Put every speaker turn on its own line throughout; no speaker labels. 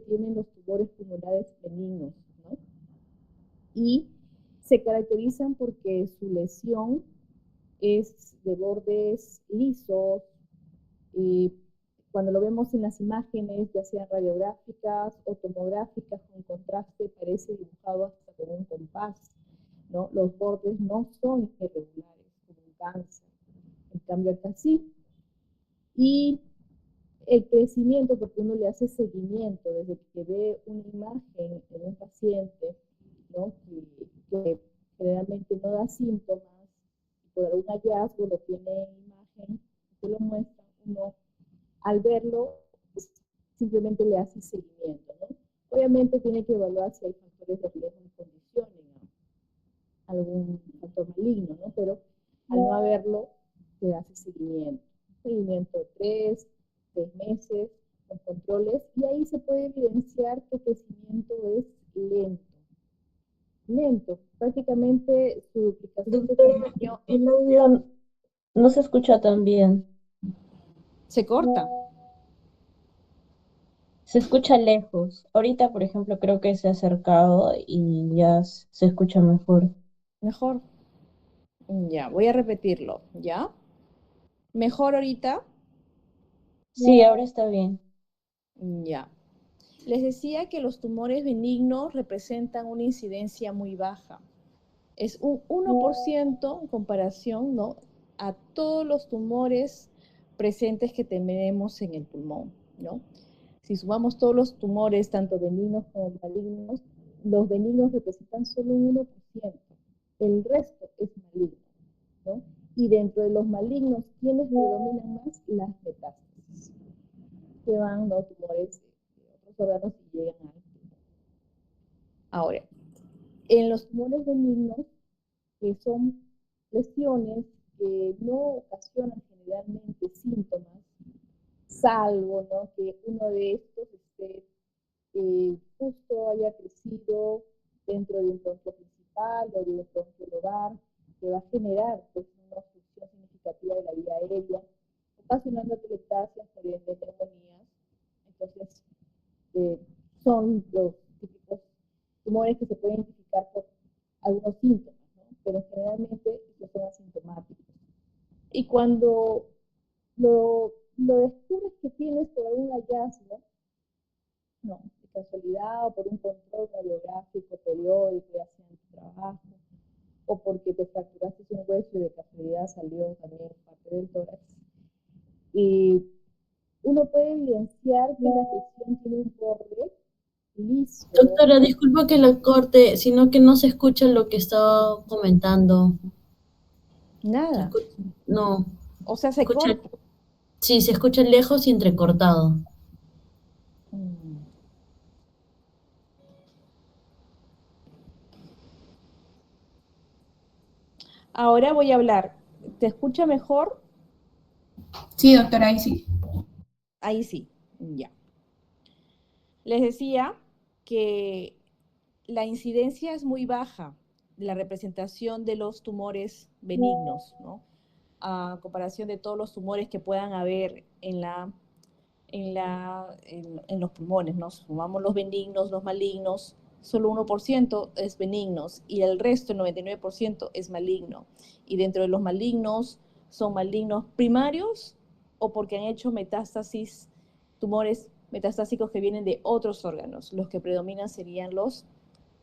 tienen los tumores pulmonares benignos, ¿no? Y se caracterizan porque su lesión es de bordes lisos. eh, Cuando lo vemos en las imágenes, ya sean radiográficas o tomográficas, con contraste, parece dibujado hasta con un compás, ¿no? Los bordes no son irregulares, como un cáncer. En cambio, acá sí. Y el crecimiento, porque uno le hace seguimiento desde que ve una imagen en un paciente, ¿no? que generalmente no da síntomas, y por algún hallazgo lo tiene en imagen, se lo muestra, uno al verlo pues, simplemente le hace seguimiento, ¿no? Obviamente tiene que evaluar si hay factores de riesgo que condicionen a algún factor maligno, ¿no? Pero al no haberlo, se hace seguimiento. Seguimiento 3 meses, con controles, y ahí se puede evidenciar que el crecimiento es lento. Lento. Prácticamente su duplicación de
Doctora,
tamaño
el audio no se escucha tan bien.
se corta.
Se escucha lejos. Ahorita, por ejemplo, creo que se ha acercado y ya se escucha mejor.
Mejor. Ya, voy a repetirlo. ¿Ya? Mejor ahorita.
Sí, ahora está bien.
Ya. Les decía que los tumores benignos representan una incidencia muy baja. Es un 1% en comparación, ¿no?, a todos los tumores presentes que tenemos en el pulmón, ¿no? Si sumamos todos los tumores, tanto benignos como malignos, los benignos representan solo un 1%. El resto es maligno, ¿no? Y dentro de los malignos, ¿quiénes predominan más? Las metástasis, que van los tumores de otros órganos y llegan al pulmón. Ahora, en los tumores benignos, que son lesiones que no ocasionan generalmente síntomas, salvo, ¿no?, que uno de estos esté justo haya crecido dentro de un tronco principal o de un tronco lobar, que va a generar pues, una obstrucción significativa de la vía aérea, ocasionando atelectasias, por ende neumonías. Entonces, eh, son los típicos tumores que se pueden identificar por algunos síntomas, ¿no? Pero generalmente estos son asintomáticos. Y cuando lo descubres que tienes por algún hallazgo, no, de casualidad o por un control radiográfico periódico, ya sea en tu trabajo, o porque te fracturaste un hueso y de casualidad salió también parte del tórax, y uno puede evidenciar que la lesión tiene un borde liso.
Doctora, disculpa que la corte, sino que no se escucha lo que estaba comentando. Se
Nada.
escucha, no,
O sea,
se
se
escucha,
corta.
sí, se escucha lejos y entrecortado.
Mm. Ahora voy a hablar. ¿Te escucha mejor?
Sí, doctora, ahí sí.
Ahí sí, ya. Les decía que la incidencia es muy baja, la representación de los tumores benignos, ¿no? A comparación de todos los tumores que puedan haber en los pulmones, ¿no? Sumamos los benignos, los malignos, solo 1% es benignos y el resto, el 99%, es maligno. Y dentro de los malignos, son malignos primarios o porque han hecho metástasis, tumores metastásicos que vienen de otros órganos. Los que predominan serían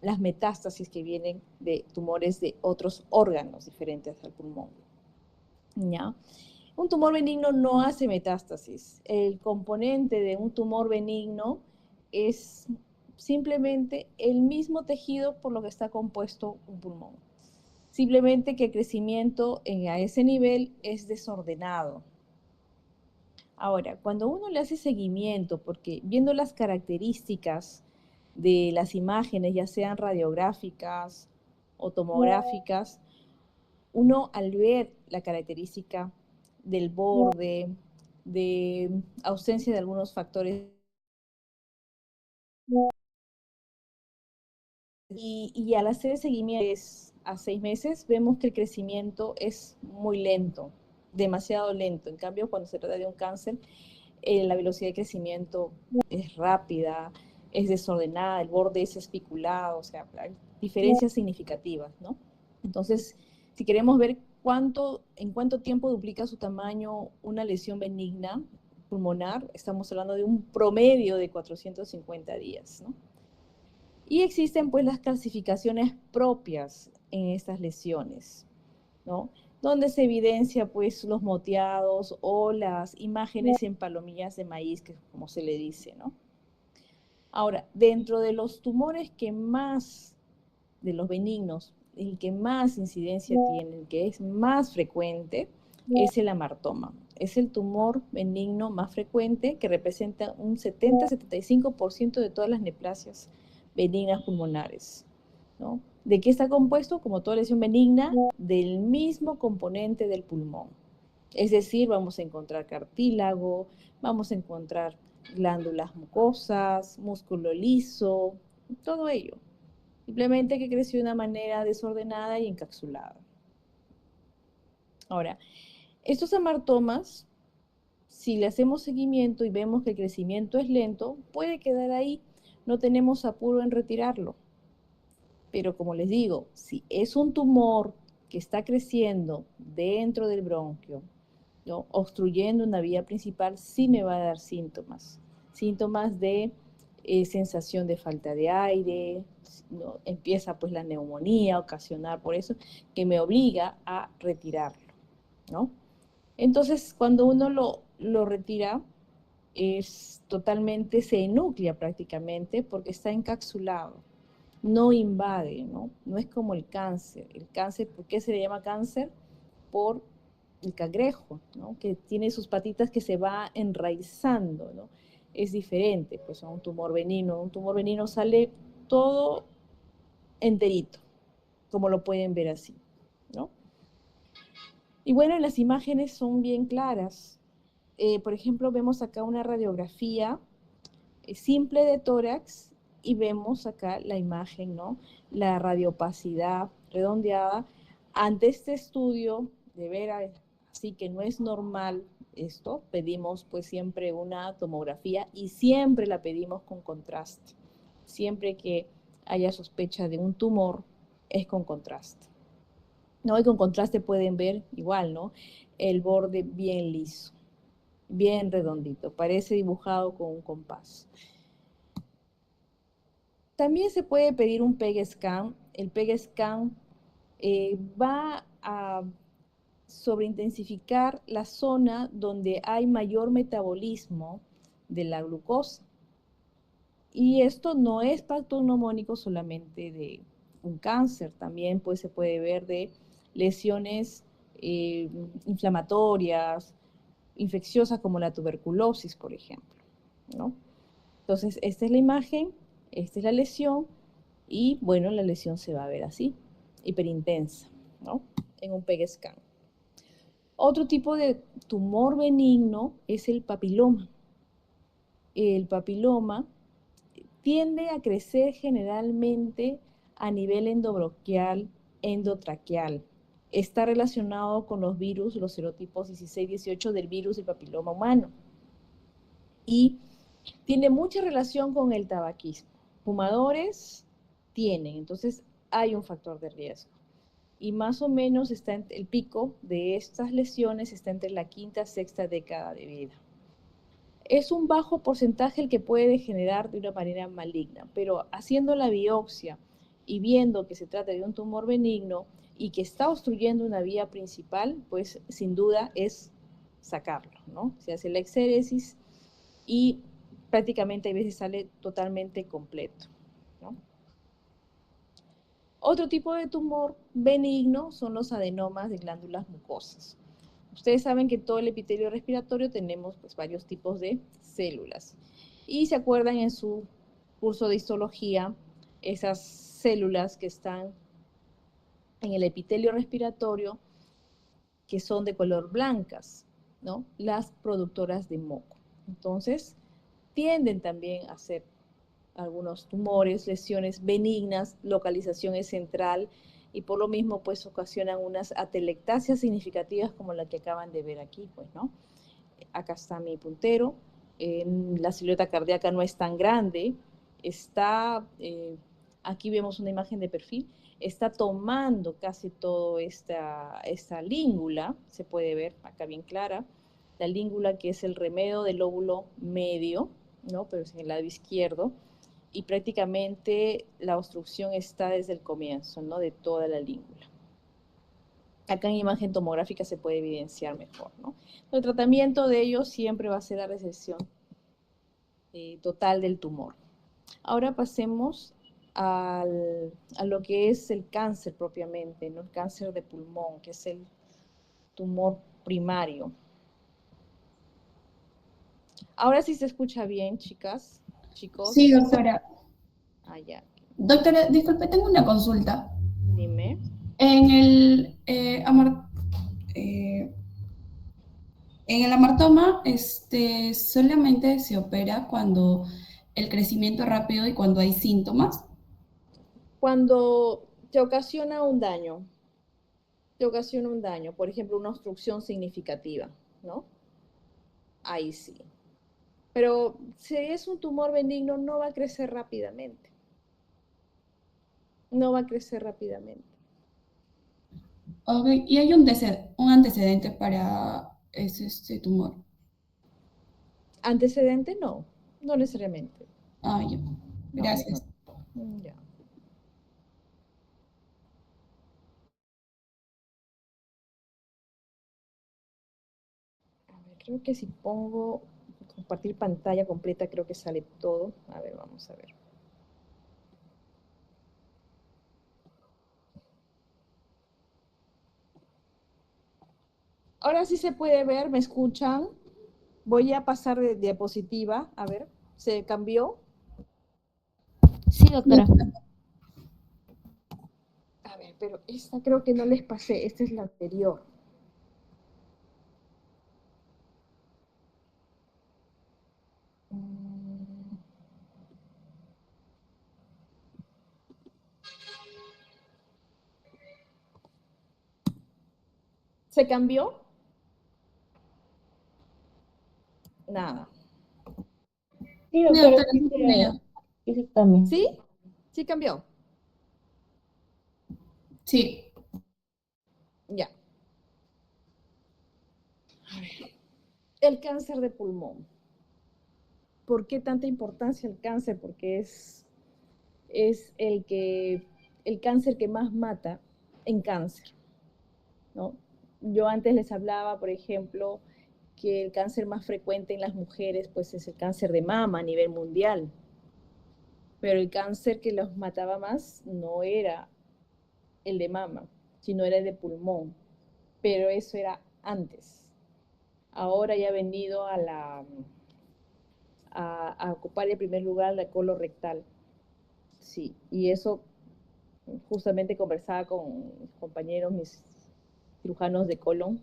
las metástasis que vienen de tumores de otros órganos diferentes al pulmón. ¿Ya? Un tumor benigno no hace metástasis. El componente de un tumor benigno es simplemente el mismo tejido por lo que está compuesto un pulmón. Simplemente que el crecimiento a ese nivel es desordenado. Ahora, cuando uno le hace seguimiento, porque viendo las características de las imágenes, ya sean radiográficas o tomográficas, uno al ver la característica del borde, de ausencia de algunos factores, y al hacer el seguimiento a 6 meses, vemos que el crecimiento es muy lento, demasiado lento. En cambio, cuando se trata de un cáncer, la velocidad de crecimiento es rápida, es desordenada, el borde es especulado, o sea, hay diferencias significativas, ¿no? Entonces, si queremos ver en cuánto tiempo duplica su tamaño una lesión benigna pulmonar, estamos hablando de un promedio de 450 días, ¿no? Y existen pues las clasificaciones propias en estas lesiones, ¿no? Donde se evidencia pues los moteados o las imágenes en palomillas de maíz, que como se le dice, ¿no? Ahora, dentro de los tumores que más, de los benignos, el que más incidencia tiene, el que es más frecuente, es el amartoma. Es el tumor benigno más frecuente que representa un 70-75% de todas las neoplasias benignas pulmonares, ¿no? ¿De qué está compuesto? Como toda lesión benigna, del mismo componente del pulmón. Es decir, vamos a encontrar cartílago, vamos a encontrar glándulas mucosas, músculo liso, todo ello. Simplemente que creció de una manera desordenada y encapsulada. Ahora, estos amartomas, si le hacemos seguimiento y vemos que el crecimiento es lento, puede quedar ahí, no tenemos apuro en retirarlo. Pero como les digo, si es un tumor que está creciendo dentro del bronquio, ¿no?, obstruyendo una vía principal, sí me va a dar síntomas. Síntomas de sensación de falta de aire, ¿no? Empieza pues la neumonía a ocasionar, por eso que me obliga a retirarlo, ¿no? Entonces, cuando uno lo retira, es totalmente, se enuclea prácticamente porque está encapsulado, no invade, ¿no? No es como el cáncer. El cáncer, ¿por qué se le llama cáncer? Por el cangrejo, ¿no?, que tiene sus patitas que se va enraizando, ¿no? Es diferente, pues, a un tumor benigno. Un tumor benigno sale todo enterito, como lo pueden ver así, ¿no? Y bueno, las imágenes son bien claras. Por ejemplo, vemos acá una radiografía simple de tórax y vemos acá la imagen, ¿no?, la radiopacidad redondeada. Ante este estudio, de ver, así que no es normal esto, pedimos pues siempre una tomografía y siempre la pedimos con contraste. Siempre que haya sospecha de un tumor, es con contraste, ¿no? Y con contraste pueden ver igual, ¿no?, el borde bien liso, bien redondito, parece dibujado con un compás. También se puede pedir un PEG scan. El PEG scan va a sobreintensificar la zona donde hay mayor metabolismo de la glucosa. Y esto no es patognomónico solamente de un cáncer, también pues se puede ver de lesiones inflamatorias, infecciosas como la tuberculosis, por ejemplo, ¿no? Entonces, esta es la imagen, esta es la lesión, y bueno, la lesión se va a ver así, hiperintensa, ¿no?, en un PEG scan. Otro tipo de tumor benigno es el papiloma. El papiloma tiende a crecer generalmente a nivel endobronquial, endotraqueal. Está relacionado con los virus, los serotipos 16, 18 del virus del papiloma humano. Y tiene mucha relación con el tabaquismo. Fumadores tienen, entonces hay un factor de riesgo. Y más o menos el pico de estas lesiones está entre la quinta y sexta década de vida. Es un bajo porcentaje el que puede degenerar de una manera maligna, pero haciendo la biopsia y viendo que se trata de un tumor benigno y que está obstruyendo una vía principal, pues sin duda es sacarlo, ¿no? Se hace la exéresis y prácticamente a veces sale totalmente completo, ¿no? Otro tipo de tumor benigno son los adenomas de glándulas mucosas. Ustedes saben que todo el epitelio respiratorio tenemos pues varios tipos de células. Y se acuerdan en su curso de histología, esas células que están en el epitelio respiratorio, que son de color blancas, ¿no?, las productoras de moco. Entonces, tienden también a ser algunos tumores, lesiones benignas, localización es central, y por lo mismo pues ocasionan unas atelectasias significativas como la que acaban de ver aquí, pues, ¿no? Acá está mi puntero, la silueta cardíaca no es tan grande, está, aquí vemos una imagen de perfil, está tomando casi todo esta língula, se puede ver acá bien clara, la língula que es el remedio del lóbulo medio, ¿no? Pero es en el lado izquierdo, y prácticamente la obstrucción está desde el comienzo, ¿no? De toda la língula. Acá en imagen tomográfica se puede evidenciar mejor, ¿no? El tratamiento de ello siempre va a ser la resección total del tumor. Ahora pasemos a lo que es el cáncer propiamente, ¿no? El cáncer de pulmón, que es el tumor primario. Ahora sí se escucha bien, chicas, chicos.
Sí, doctora.
Ah, ya.
Doctora, disculpe, tengo una consulta.
Dime.
En el, en el amartoma, solamente se opera cuando el crecimiento es rápido y cuando hay síntomas.
Cuando te ocasiona un daño, por ejemplo, una obstrucción significativa, ¿no? Ahí sí. Pero si es un tumor benigno, no va a crecer rápidamente. No va a crecer rápidamente.
Ok, y hay un antecedente para ese tumor.
¿Antecedente? No, no necesariamente.
Ah, ya.
No,
Gracias.
ya. A ver, creo que si pongo compartir pantalla completa, creo que sale todo. A ver, vamos a ver. Ahora sí se puede ver, ¿me escuchan? Voy a pasar de diapositiva, a ver, ¿se cambió?
Sí, doctora.
A ver, pero esta creo que no les pasé, esta es la anterior. ¿Se cambió? Nada.
Sí,
Sí,
doctora,
doctora, sí tiene ya.
sí también.
¿Sí? ¿Sí cambió?
Sí.
Ya. El cáncer de pulmón. ¿Por qué tanta importancia el cáncer? Porque es el cáncer que más mata en cáncer, ¿no? Yo antes les hablaba, por ejemplo, que el cáncer más frecuente en las mujeres pues es el cáncer de mama a nivel mundial, pero el cáncer que los mataba más no era el de mama, sino era el de pulmón, pero eso era antes. Ahora ya ha venido a ocupar el primer lugar la colorectal. Sí, y eso justamente conversaba con mis compañeros, mis cirujanos de colon,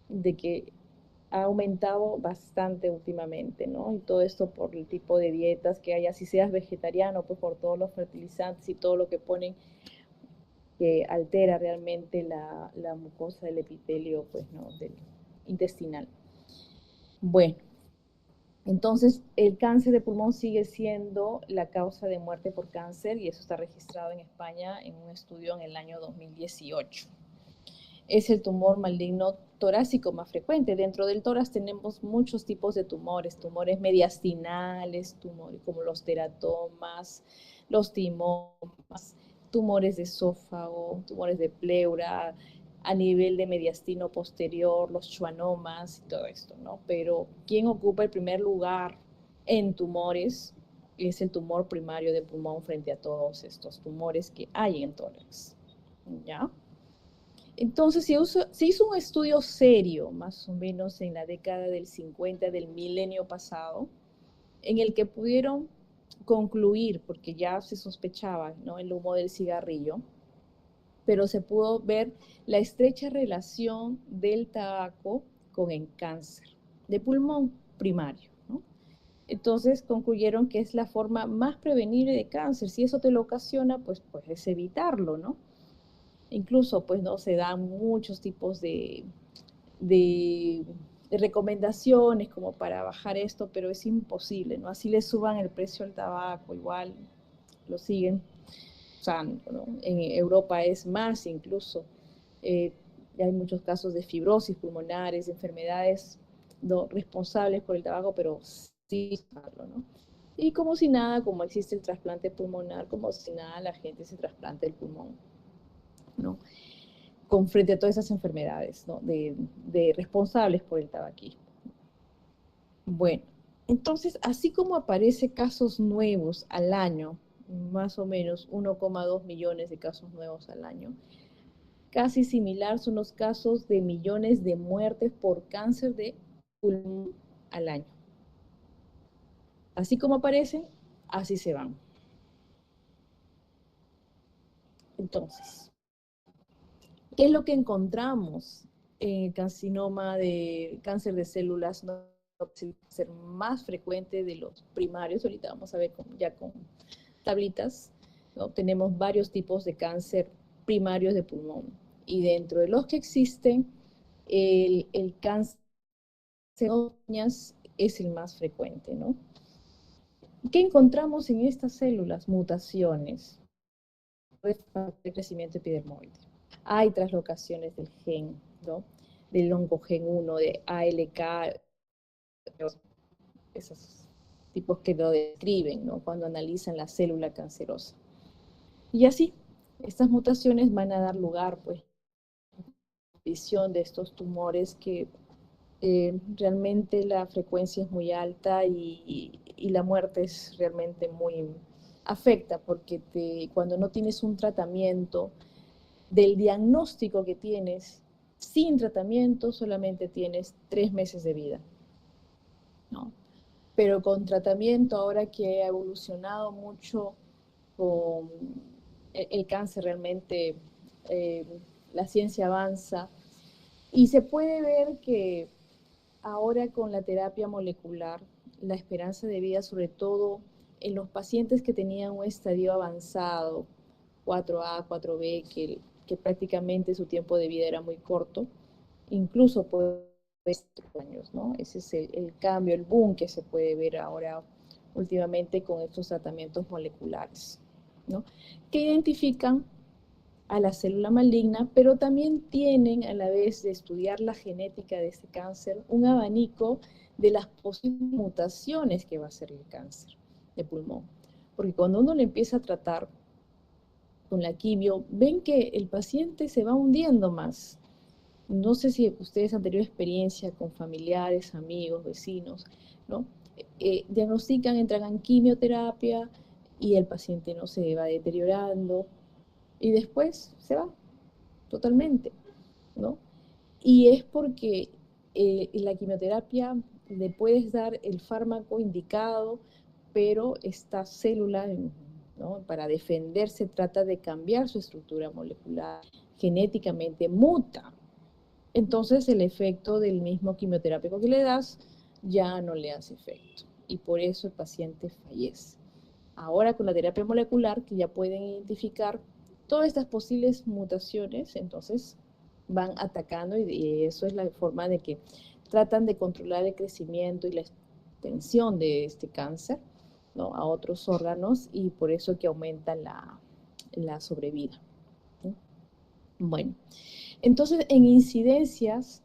de que ha aumentado bastante últimamente, ¿no? Y todo esto por el tipo de dietas que hay, así seas vegetariano, pues por todos los fertilizantes y todo lo que ponen que altera realmente la mucosa del epitelio, pues, ¿no? Del intestinal. Bueno, entonces el cáncer de pulmón sigue siendo la causa de muerte por cáncer y eso está registrado en España en un estudio en el año 2018. Es el tumor maligno torácico más frecuente. Dentro del tórax tenemos muchos tipos de tumores, tumores mediastinales, tumores como los teratomas, los timomas, tumores de esófago, tumores de pleura, a nivel de mediastino posterior, los schwannomas y todo esto, ¿no? Pero ¿quién ocupa el primer lugar en tumores? Es el tumor primario de pulmón frente a todos estos tumores que hay en tórax, ¿ya? Entonces se hizo un estudio serio, más o menos en la década del 50 del milenio pasado, en el que pudieron concluir, porque ya se sospechaba, ¿no?, el humo del cigarrillo, pero se pudo ver la estrecha relación del tabaco con el cáncer de pulmón primario, ¿no? Entonces concluyeron que es la forma más prevenible de cáncer. Si eso te lo ocasiona, pues puedes evitarlo, ¿no? Incluso, pues, no se dan muchos tipos de recomendaciones como para bajar esto, pero es imposible, ¿no? Así le suban el precio al tabaco, igual lo siguen usando, ¿no? En Europa es más incluso. Hay muchos casos de fibrosis pulmonares, enfermedades no responsables por el tabaco, pero sí usarlo, ¿no? Y como si nada, como existe el trasplante pulmonar, como si nada, la gente se trasplanta el pulmón, ¿no? Con frente a todas esas enfermedades, ¿no? de responsables por el tabaquismo. Bueno, entonces, así como aparece casos nuevos al año, más o menos 1,2 millones de casos nuevos al año, casi similar son los casos de millones de muertes por cáncer de pulmón al año. Así como aparecen, así se van. Entonces, ¿qué es lo que encontramos en el carcinoma de cáncer de células? No ser más frecuente de los primarios. Ahorita vamos a ver ya con tablitas, ¿no? Tenemos varios tipos de cáncer primarios de pulmón. Y dentro de los que existen, el cáncer de uñas es el más frecuente, ¿no? ¿Qué encontramos en estas células? Mutaciones de crecimiento epidermoide. Hay traslocaciones del gen, ¿no? Del oncogen 1, de ALK, esos tipos que lo describen, ¿no? Cuando analizan la célula cancerosa. Y así, estas mutaciones van a dar lugar, pues, a la visión de estos tumores que realmente la frecuencia es muy alta y la muerte es realmente muy afecta, porque cuando no tienes un tratamiento del diagnóstico que tienes, sin tratamiento solamente tienes 3 meses de vida, ¿no? Pero con tratamiento, ahora que ha evolucionado mucho con el cáncer, realmente la ciencia avanza y se puede ver que ahora con la terapia molecular, la esperanza de vida, sobre todo en los pacientes que tenían un estadio avanzado, 4A, 4B, que prácticamente su tiempo de vida era muy corto, incluso puede ser 5 años, ¿no? Ese es el cambio, el boom que se puede ver ahora últimamente con estos tratamientos moleculares, ¿no? Que identifican a la célula maligna, pero también tienen, a la vez de estudiar la genética de este cáncer, un abanico de las posibles mutaciones que va a ser el cáncer de pulmón. Porque cuando uno le empieza a tratar con la quimio, ven que el paciente se va hundiendo más. No sé si ustedes han tenido experiencia con familiares, amigos, vecinos, ¿no? Diagnostican, entregan quimioterapia y el paciente no se va deteriorando y después se va totalmente, ¿no? Y es porque en la quimioterapia le puedes dar el fármaco indicado, pero esta célula, ¿no? Para defenderse trata de cambiar su estructura molecular, genéticamente muta. Entonces el efecto del mismo quimioterápico que le das ya no le hace efecto y por eso el paciente fallece. Ahora con la terapia molecular, que ya pueden identificar todas estas posibles mutaciones, entonces van atacando y eso es la forma de que tratan de controlar el crecimiento y la extensión de este cáncer, ¿no? A otros órganos y por eso que aumenta la sobrevida, ¿no? Bueno, entonces en incidencias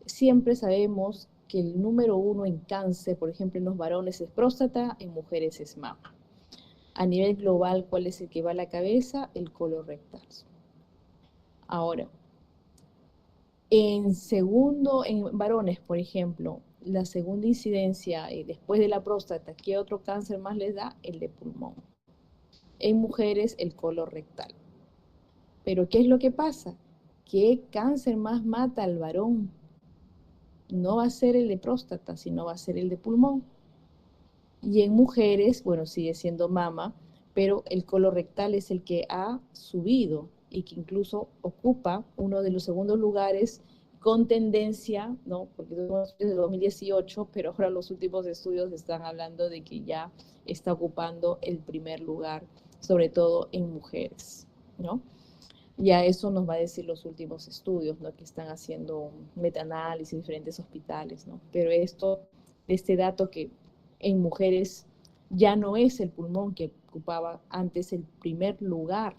siempre sabemos que el número 1 en cáncer, por ejemplo en los varones es próstata, en mujeres es mama. A nivel global, ¿cuál es el que va a la cabeza? El colorectal. Ahora, en varones, por ejemplo, la segunda incidencia después de la próstata, ¿qué otro cáncer más les da? El de pulmón. En mujeres, el colorectal. Pero ¿qué es lo que pasa? ¿Qué cáncer más mata al varón? No va a ser el de próstata, sino va a ser el de pulmón. Y en mujeres, bueno, sigue siendo mama, pero el colorectal es el que ha subido y que incluso ocupa uno de los segundos lugares con tendencia, ¿no? Porque desde 2018, pero ahora los últimos estudios están hablando de que ya está ocupando el primer lugar, sobre todo en mujeres, ¿no? Ya eso nos va a decir los últimos estudios, ¿no? Que están haciendo metaanálisis en diferentes hospitales, ¿no? Pero este dato que en mujeres ya no es el pulmón que ocupaba antes el primer lugar,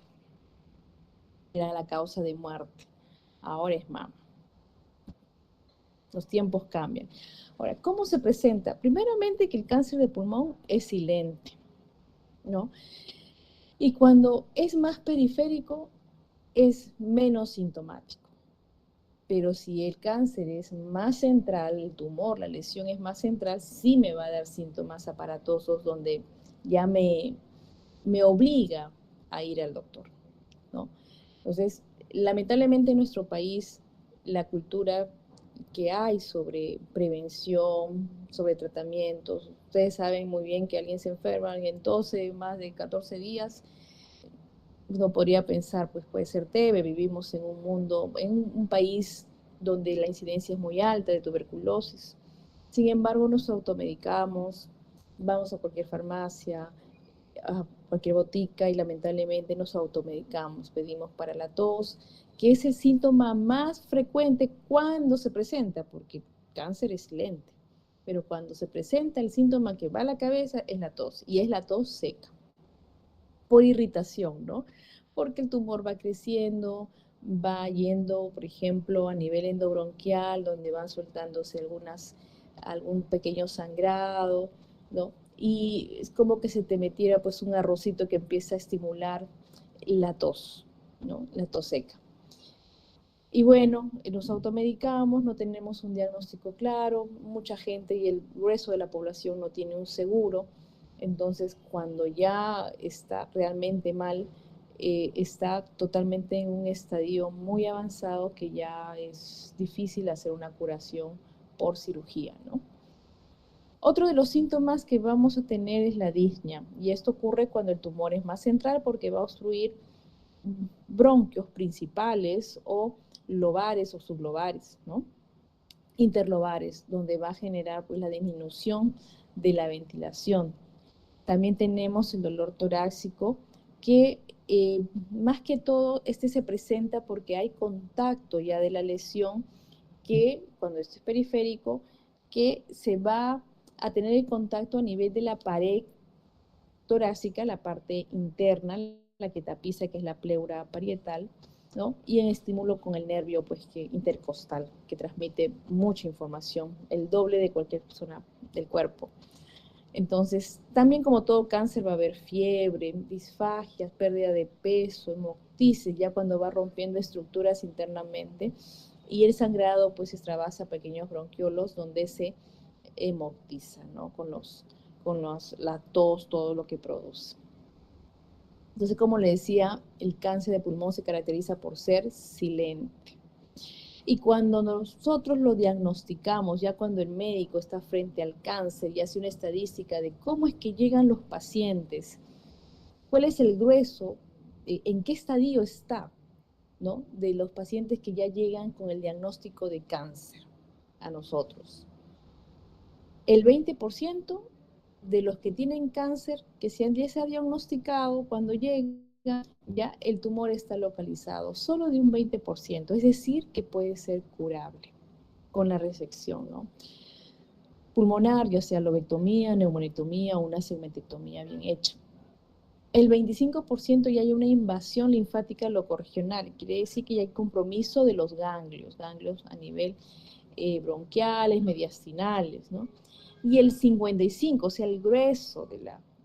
era la causa de muerte. Ahora es mama. Los tiempos cambian. Ahora, ¿cómo se presenta? Primeramente que el cáncer de pulmón es silente, ¿no? Y cuando es más periférico, es menos sintomático. Pero si el cáncer es más central, el tumor, la lesión es más central, sí me va a dar síntomas aparatosos donde ya me obliga a ir al doctor, ¿no? Entonces, lamentablemente en nuestro país, la cultura que hay sobre prevención, sobre tratamientos, ustedes saben muy bien que alguien se enferma, alguien tose más de 14 días, uno podría pensar, pues puede ser TB, vivimos en un mundo, en un país donde la incidencia es muy alta de tuberculosis. Sin embargo, nos automedicamos, vamos a cualquier farmacia, a cualquier botica y lamentablemente nos automedicamos, pedimos para la tos, que es el síntoma más frecuente cuando se presenta, porque cáncer es lente, pero cuando se presenta el síntoma que va a la cabeza es la tos, y es la tos seca por irritación, ¿no? Porque el tumor va creciendo, va yendo, por ejemplo, a nivel endobronquial, donde van soltándose algún pequeño sangrado, ¿no? Y es como que se te metiera pues un arrocito que empieza a estimular la tos, ¿no? La tos seca. Y bueno, nos automedicamos, no tenemos un diagnóstico claro, mucha gente y el grueso de la población no tiene un seguro, entonces cuando ya está realmente mal, está totalmente en un estadio muy avanzado que ya es difícil hacer una curación por cirugía, ¿no? Otro de los síntomas que vamos a tener es la disnea, y esto ocurre cuando el tumor es más central porque va a obstruir bronquios principales o lobares o sublobares, ¿no? Interlobares, donde va a generar pues, la disminución de la ventilación. También tenemos el dolor torácico, que más que todo este se presenta porque hay contacto ya de la lesión, que cuando esto es periférico, que se va a tener el contacto a nivel de la pared torácica, la parte interna, la que tapiza, que es la pleura parietal, ¿no? Y en estímulo con el nervio pues, intercostal, que transmite mucha información, el doble de cualquier persona del cuerpo. Entonces, también como todo cáncer va a haber fiebre, disfagias, pérdida de peso, hemoptisis, ya cuando va rompiendo estructuras internamente, y el sangrado pues extravasa pequeños bronquiolos donde se hemoptiza, ¿no? La tos, todo lo que produce. Entonces, como le decía, el cáncer de pulmón se caracteriza por ser silente. Y cuando nosotros lo diagnosticamos, ya cuando el médico está frente al cáncer y hace una estadística de cómo es que llegan los pacientes, cuál es el grueso, en qué estadio está, ¿no? De los pacientes que ya llegan con el diagnóstico de cáncer a nosotros. El 20% de los que tienen cáncer, que ya se ha diagnosticado, cuando llega, ya el tumor está localizado, solo de un 20%, es decir, que puede ser curable con la resección, ¿no? Pulmonar, ya sea lobectomía, neumonectomía o una segmentectomía bien hecha. El 25% ya hay una invasión linfática locorregional, quiere decir que ya hay compromiso de los ganglios a nivel bronquiales, mediastinales, ¿no? Y el 55%, o sea, el grueso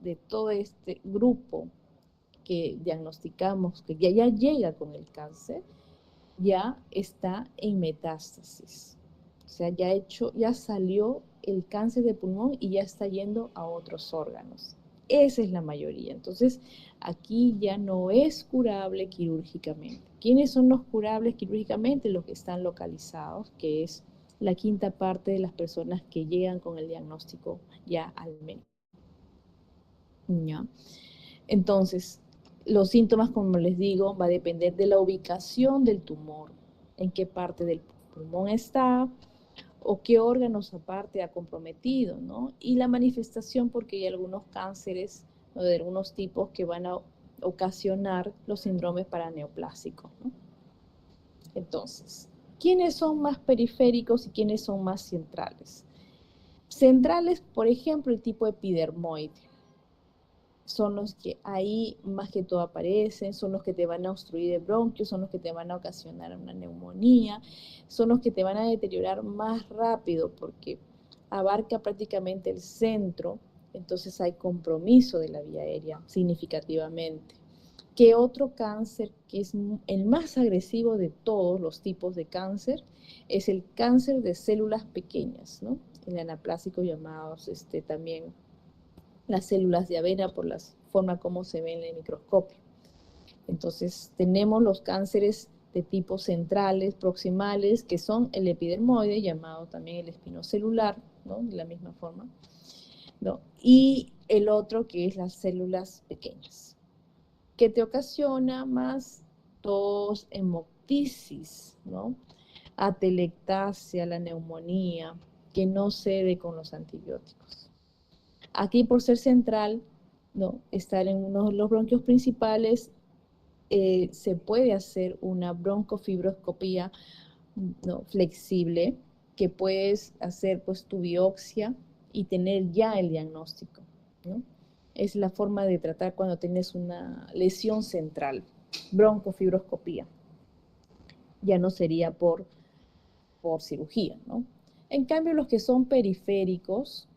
de todo este grupo que diagnosticamos, que ya llega con el cáncer, ya está en metástasis. O sea, ya salió el cáncer de pulmón y ya está yendo a otros órganos. Esa es la mayoría. Entonces, aquí ya no es curable quirúrgicamente. ¿Quiénes son los curables quirúrgicamente? Los que están localizados, que es la quinta parte de las personas que llegan con el diagnóstico ya al médico. ¿Ya? Entonces, los síntomas, como les digo, va a depender de la ubicación del tumor, en qué parte del pulmón está o qué órganos aparte ha comprometido, ¿no? Y la manifestación, porque hay algunos cánceres, ¿no? De algunos tipos que van a ocasionar los síndromes paraneoplásicos, ¿no? Entonces, ¿quiénes son más periféricos y quiénes son más centrales? Centrales, por ejemplo, el tipo epidermoide. Son los que ahí más que todo aparecen, son los que te van a obstruir el bronquio, son los que te van a ocasionar una neumonía, son los que te van a deteriorar más rápido porque abarca prácticamente el centro, entonces hay compromiso de la vía aérea significativamente. ¿Qué otro cáncer, que es el más agresivo de todos los tipos de cáncer, es el cáncer de células pequeñas, ¿no? El anaplásico llamados también las células de avena por la forma como se ven en el microscopio. Entonces tenemos los cánceres de tipo centrales, proximales, que son el epidermoide, llamado también el espinocelular, ¿no? De la misma forma, ¿no? Y el otro que es las células pequeñas, que te ocasiona más tos, hemoptisis, ¿no? Atelectasia, la neumonía, que no cede con los antibióticos. Aquí, por ser central, ¿no? Estar en uno de los bronquios principales, se puede hacer una broncofibroscopía, ¿no? Flexible, que puedes hacer pues tu biopsia y tener ya el diagnóstico, ¿no? Es la forma de tratar cuando tienes una lesión central, broncofibroscopía. Ya no sería por cirugía, ¿no? En cambio, los que son periféricos,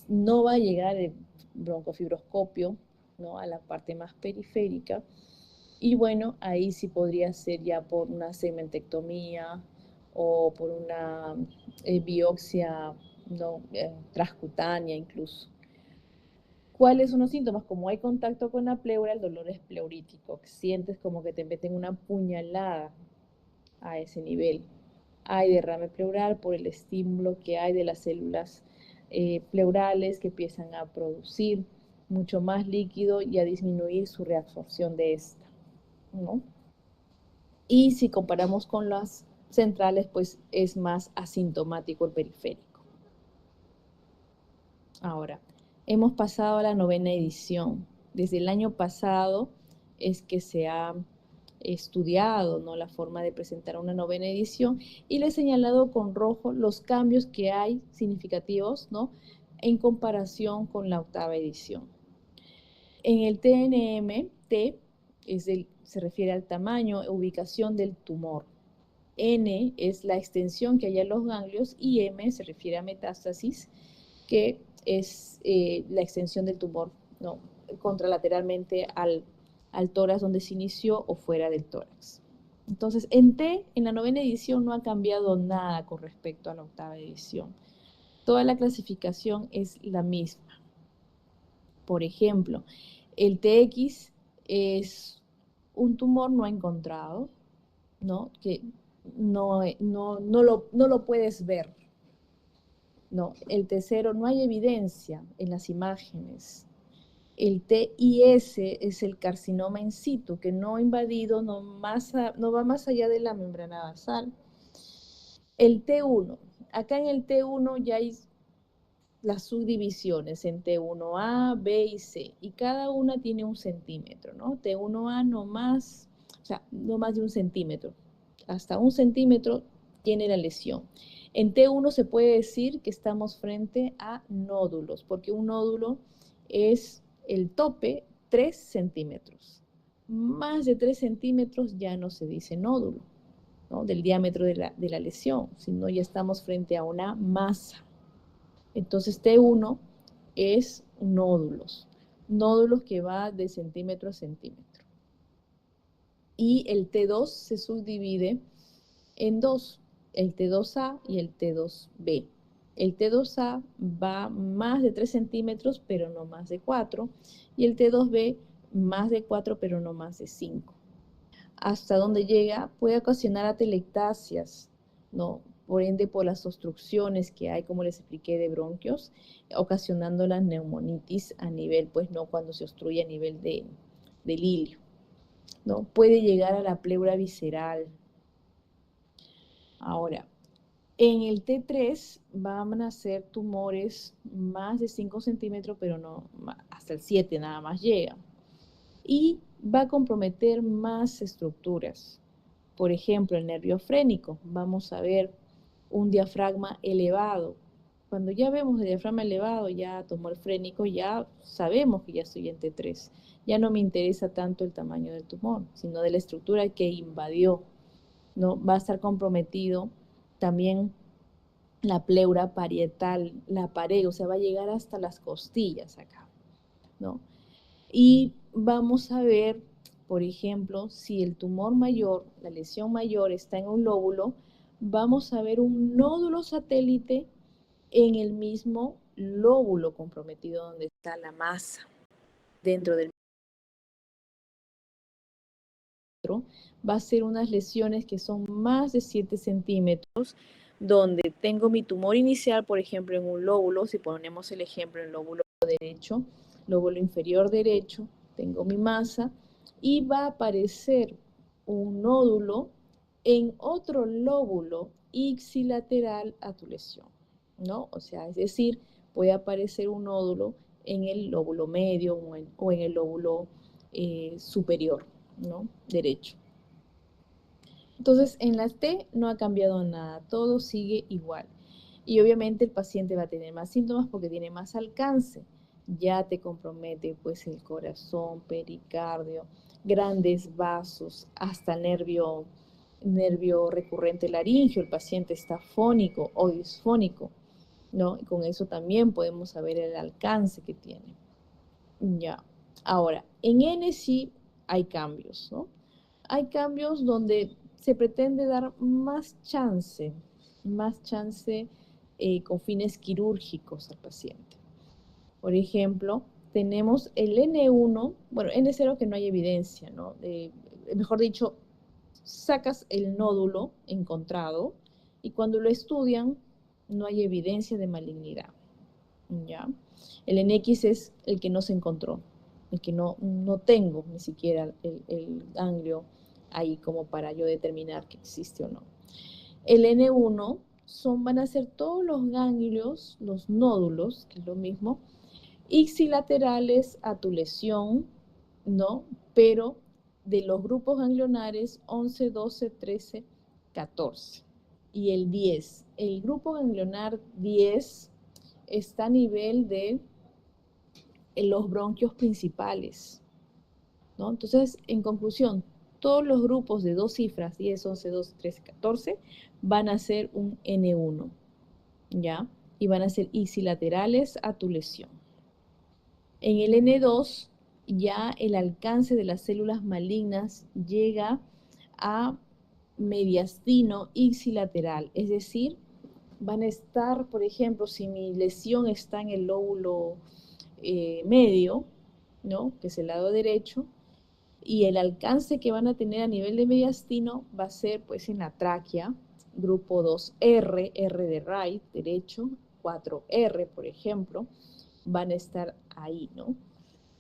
no va a llegar el broncofibroscopio, ¿no? A la parte más periférica. Y bueno, ahí sí podría ser ya por una segmentectomía o por una biopsia, ¿no? Transcutánea incluso. ¿Cuáles son los síntomas? Como hay contacto con la pleura, el dolor es pleurítico. Sientes como que te meten una puñalada a ese nivel. Hay derrame pleural por el estímulo que hay de las células pleurales que empiezan a producir mucho más líquido y a disminuir su reabsorción de esta, ¿no? Y si comparamos con las centrales, pues es más asintomático el periférico. Ahora, hemos pasado a la 9ª edición. Desde el año pasado es que se ha estudiado, ¿no? La forma de presentar una 9ª edición, y le he señalado con rojo los cambios que hay significativos, ¿no? En comparación con la 8ª edición. En el TNM, T se refiere al tamaño e ubicación del tumor. N es la extensión que hay en los ganglios y M se refiere a metástasis, que es la extensión del tumor, ¿no? Contralateralmente al tórax donde se inició o fuera del tórax. Entonces, en T, en la 9ª edición no ha cambiado nada con respecto a la 8ª edición. Toda la clasificación es la misma. Por ejemplo, el TX es un tumor no encontrado, ¿no? Que no lo puedes ver, ¿no? El T0 no hay evidencia en las imágenes. El TIS es el carcinoma in situ, que no invadido, no va más allá de la membrana basal. El T1, acá en el T1 ya hay las subdivisiones en T1A, B y C, y cada una tiene 1 centímetro, ¿no? T1A no más de 1 centímetro. Hasta 1 centímetro tiene la lesión. En T1 se puede decir que estamos frente a nódulos, porque un nódulo es el tope 3 centímetros. Más de 3 centímetros ya no se dice nódulo, ¿no? Del diámetro de la lesión, sino ya estamos frente a una masa. Entonces T1 es nódulos que va de centímetro a centímetro. Y el T2 se subdivide en dos, el T2A y el T2B. El T2A va más de 3 centímetros, pero no más de 4, y el T2B más de 4, pero no más de 5. Hasta donde llega puede ocasionar atelectasias, ¿no? Por ende, por las obstrucciones que hay, como les expliqué, de bronquios, ocasionando la neumonitis a nivel, pues no, cuando se obstruye a nivel del ilio, ¿no? Puede llegar a la pleura visceral. Ahora, en el T3 van a ser tumores más de 5 centímetros, pero no, hasta el 7 nada más llega. y va a comprometer más estructuras. Por ejemplo, el nervio frénico, vamos a ver un diafragma elevado. Cuando ya vemos el diafragma elevado, ya tumor frénico, ya sabemos que ya estoy en T3. Ya no me interesa tanto el tamaño del tumor, sino de la estructura que invadió, ¿no? Va a estar comprometido también la pleura parietal, la pared, o sea, va a llegar hasta las costillas acá, ¿no? Y vamos a ver, por ejemplo, si el tumor mayor, la lesión mayor está en un lóbulo, vamos a ver un nódulo satélite en el mismo lóbulo comprometido donde está la masa. Dentro del va a ser unas lesiones que son más de 7 centímetros, donde tengo mi tumor inicial, por ejemplo, en un lóbulo, si ponemos el ejemplo en el lóbulo derecho, lóbulo inferior derecho, tengo mi masa, y va a aparecer un nódulo en otro lóbulo ipsilateral a tu lesión, ¿no? O sea, es decir, puede aparecer un nódulo en el lóbulo medio o en el lóbulo superior, ¿no? Derecho. Entonces, en la T no ha cambiado nada, todo sigue igual. Y obviamente el paciente va a tener más síntomas porque tiene más alcance. Ya te compromete pues el corazón, pericardio, grandes vasos, hasta nervio recurrente laringio, el paciente está fónico o disfónico, ¿no? Y con eso también podemos saber el alcance que tiene. Ya. Ahora, en N sí hay cambios, ¿no? Hay cambios donde se pretende dar más chance con fines quirúrgicos al paciente. Por ejemplo, tenemos el N1, bueno, N0 que no hay evidencia, ¿no? Mejor dicho, sacas el nódulo encontrado y cuando lo estudian no hay evidencia de malignidad, ¿ya? El NX es el que no se encontró, el que no tengo ni siquiera el ganglio ahí como para yo determinar que existe o no. El N1 van a ser todos los ganglios, los nódulos, que es lo mismo, ipsilaterales a tu lesión, ¿no? Pero de los grupos ganglionares 11, 12, 13, 14 y el 10. El grupo ganglionar 10 está a nivel de los bronquios principales, ¿no? Entonces, en conclusión, todos los grupos de dos cifras, 10, 11, 12, 13, 14, van a ser un N1, ¿ya? Y van a ser ipsilaterales a tu lesión. En el N2, ya el alcance de las células malignas llega a mediastino ipsilateral, es decir, van a estar, por ejemplo, si mi lesión está en el lóbulo medio, ¿no? Que es el lado derecho, y el alcance que van a tener a nivel de mediastino va a ser pues en la tráquea, grupo 2R, R de right, derecho, 4R, por ejemplo, van a estar ahí, ¿no?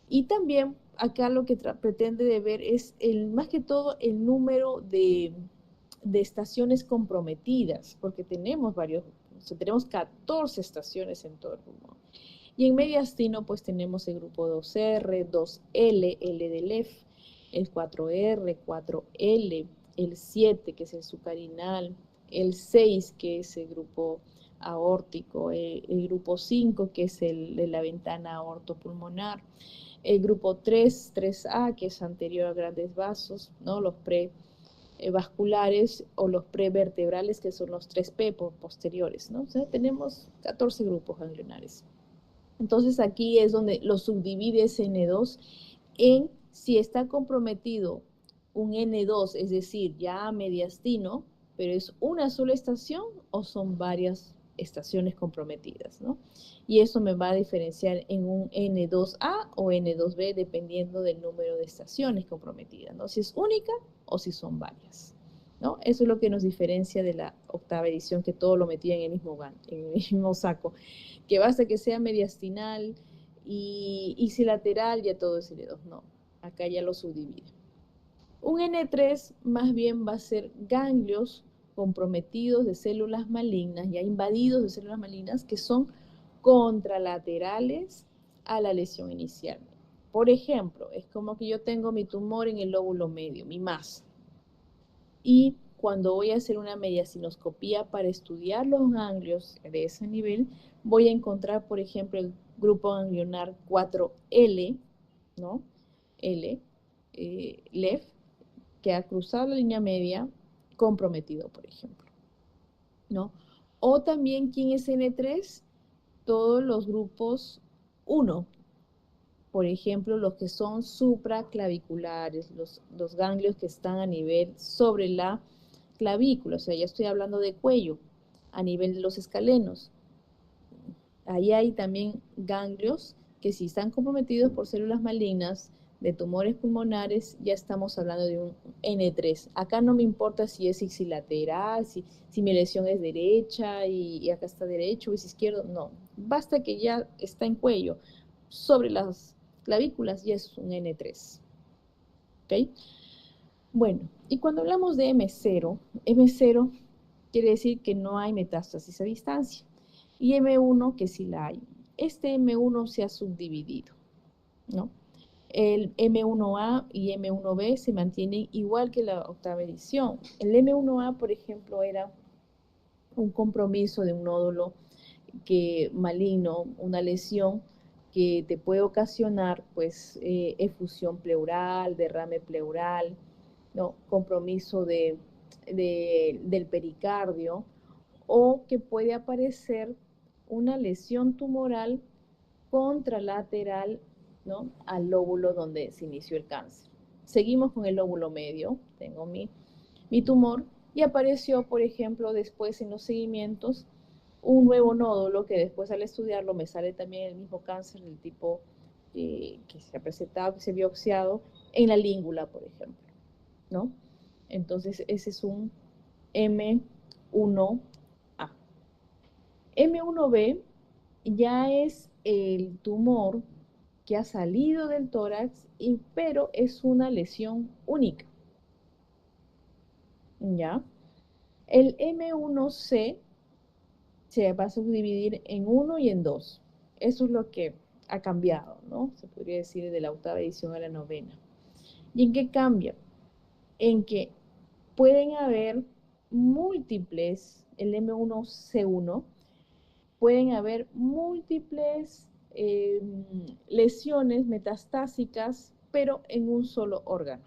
Y también acá lo que pretende de ver es más que todo el número de estaciones comprometidas, porque tenemos tenemos 14 estaciones en todo el pulmón. Y en mediastino pues tenemos el grupo 2R, 2L, L de LEF, el 4R, 4L, el 7 que es el sucarinal, el 6 que es el grupo aórtico, el grupo 5 que es el de la ventana aortopulmonar, el grupo 3, 3A que es anterior a grandes vasos, ¿no? Los prevasculares o los prevertebrales que son los 3P posteriores, ¿no? O sea, tenemos 14 grupos ganglionares. Entonces aquí es donde lo subdivide ese N2 en si está comprometido un N2, es decir, ya mediastino, pero es una sola estación o son varias estaciones comprometidas, ¿no? Y eso me va a diferenciar en un N2A o N2B dependiendo del número de estaciones comprometidas, ¿no? Si es única o si son varias, ¿no? Eso es lo que nos diferencia de la octava edición, que todo lo metía en el mismo saco, que basta que sea mediastinal y ipsilateral, ya todo es L2, no, acá ya lo subdivide. Un N3 más bien va a ser ganglios comprometidos de células malignas, ya invadidos de células malignas, que son contralaterales a la lesión inicial. Por ejemplo, es como que yo tengo mi tumor en el lóbulo medio, mi masa. Y cuando voy a hacer una mediastinoscopía para estudiar los ganglios de ese nivel, voy a encontrar, por ejemplo, el grupo ganglionar 4L, ¿no? L, LEF, que ha cruzado la línea media, comprometido, por ejemplo, ¿no? O también, ¿quién es N3? Todos los grupos 1, por ejemplo, los que son supraclaviculares, los ganglios que están a nivel sobre la clavícula, o sea, ya estoy hablando de cuello, a nivel de los escalenos. Ahí hay también ganglios que si están comprometidos por células malignas de tumores pulmonares, ya estamos hablando de un N3. Acá no me importa si es ipsilateral, si mi lesión es derecha y acá está derecho o es izquierdo, no. Basta que ya está en cuello, sobre las clavículas ya es un N3. ¿Ok? Bueno, y cuando hablamos de M0 quiere decir que no hay metástasis a distancia. Y M1 que sí la hay. Este M1 se ha subdividido, ¿no? El M1A y M1B se mantienen igual que la octava edición. El M1A, por ejemplo, era un compromiso de un nódulo maligno, una lesión que te puede ocasionar pues efusión pleural, derrame pleural, ¿no? Compromiso del pericardio, o que puede aparecer una lesión tumoral contralateral, ¿no? Al lóbulo donde se inició el cáncer. Seguimos con el lóbulo medio, tengo mi tumor, y apareció, por ejemplo, después en los seguimientos, un nuevo nódulo que después al estudiarlo me sale también el mismo cáncer del tipo que se ha presentado, que se ha biopsiado en la língula, por ejemplo, ¿no? Entonces ese es un M1A. M1B ya es el tumor que ha salido del tórax, pero es una lesión única, ¿ya? El M1C se va a subdividir en 1 y en 2. Eso es lo que ha cambiado, ¿no? Se podría decir de la octava edición a la novena. ¿Y en qué cambia? En que pueden haber múltiples, el M1C1, pueden haber múltiples lesiones metastásicas, pero en un solo órgano.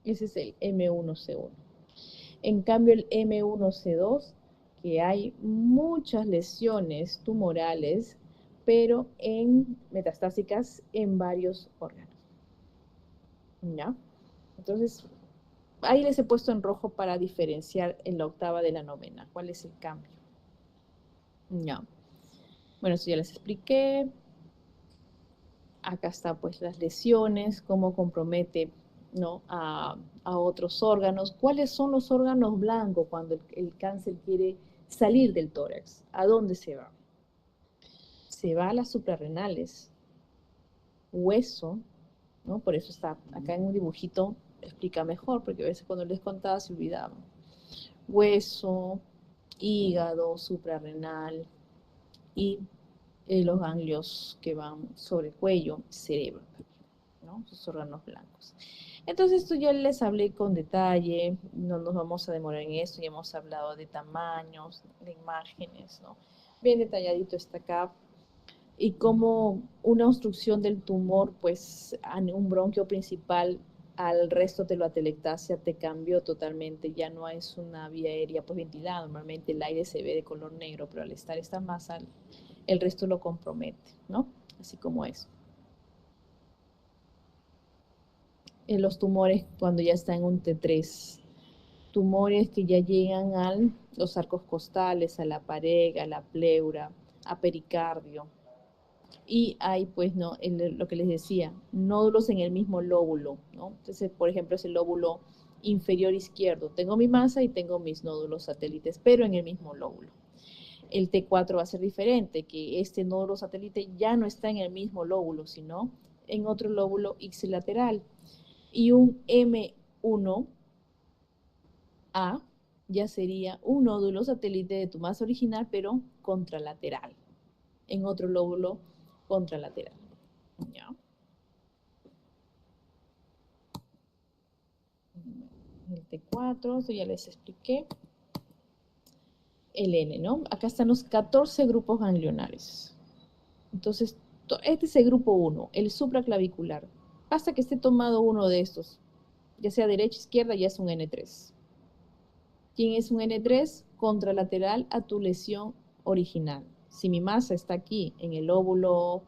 Ese es el M1C1. En cambio, el M1C2, que hay muchas lesiones tumorales, pero metastásicas en varios órganos. ¿Ya? Entonces, ahí les he puesto en rojo para diferenciar en la octava de la novena. ¿Cuál es el cambio? Ya. Bueno, eso ya les expliqué. Acá está pues las lesiones, cómo compromete, ¿no? a otros órganos. ¿Cuáles son los órganos blancos cuando el cáncer quiere salir del tórax? ¿A dónde se va? Se va a las suprarrenales, hueso, ¿no? Por eso está acá en un dibujito, explica mejor, porque a veces cuando les contaba se olvidaba. Hueso, hígado, suprarrenal y los ganglios que van sobre cuello, cerebro, ¿no? Sus órganos blancos. Entonces esto ya les hablé con detalle, no nos vamos a demorar en esto, ya hemos hablado de tamaños, de imágenes, ¿no? Bien detalladito está acá. Y como una obstrucción del tumor, pues un bronquio principal al resto de la atelectasia te cambió totalmente, ya no es una vía aérea pues ventilada, normalmente el aire se ve de color negro, pero al estar esta masa, el resto lo compromete, ¿no? Así como eso. En los tumores cuando ya están en un T3, tumores que ya llegan a los arcos costales, a la pared, a la pleura, a pericardio. Y hay, pues, ¿no? Lo que les decía, nódulos en el mismo lóbulo, ¿no? Entonces, por ejemplo, es el lóbulo inferior izquierdo. Tengo mi masa y tengo mis nódulos satélites, pero en el mismo lóbulo. El T4 va a ser diferente, que este nódulo satélite ya no está en el mismo lóbulo, sino en otro lóbulo ipsilateral. Y un M1A ya sería un nódulo satélite de tu masa original, pero contralateral, en otro lóbulo contralateral. ¿Ya? el T4, esto ya les expliqué. El N, ¿no? Acá están los 14 grupos ganglionales. Entonces, este es el grupo 1, el supraclavicular. Hasta que esté tomado uno de estos, ya sea derecha, izquierda, ya es un N3. ¿Quién es un N3? Contralateral a tu lesión original. Si mi masa está aquí, en el lóbulo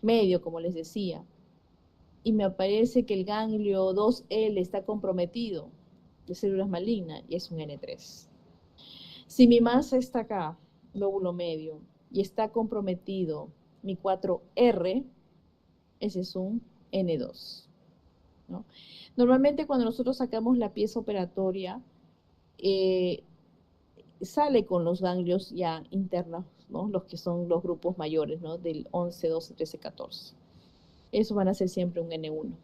medio, como les decía, y me aparece que el ganglio 2L está comprometido de células malignas, y es un N3. Si mi masa está acá, lóbulo medio, y está comprometido mi 4R, ese es un N2, ¿no? Normalmente cuando nosotros sacamos la pieza operatoria, sale con los ganglios ya internos, ¿no? Los que son los grupos mayores, ¿no? Del 11, 12, 13, 14. Esos van a ser siempre un N1.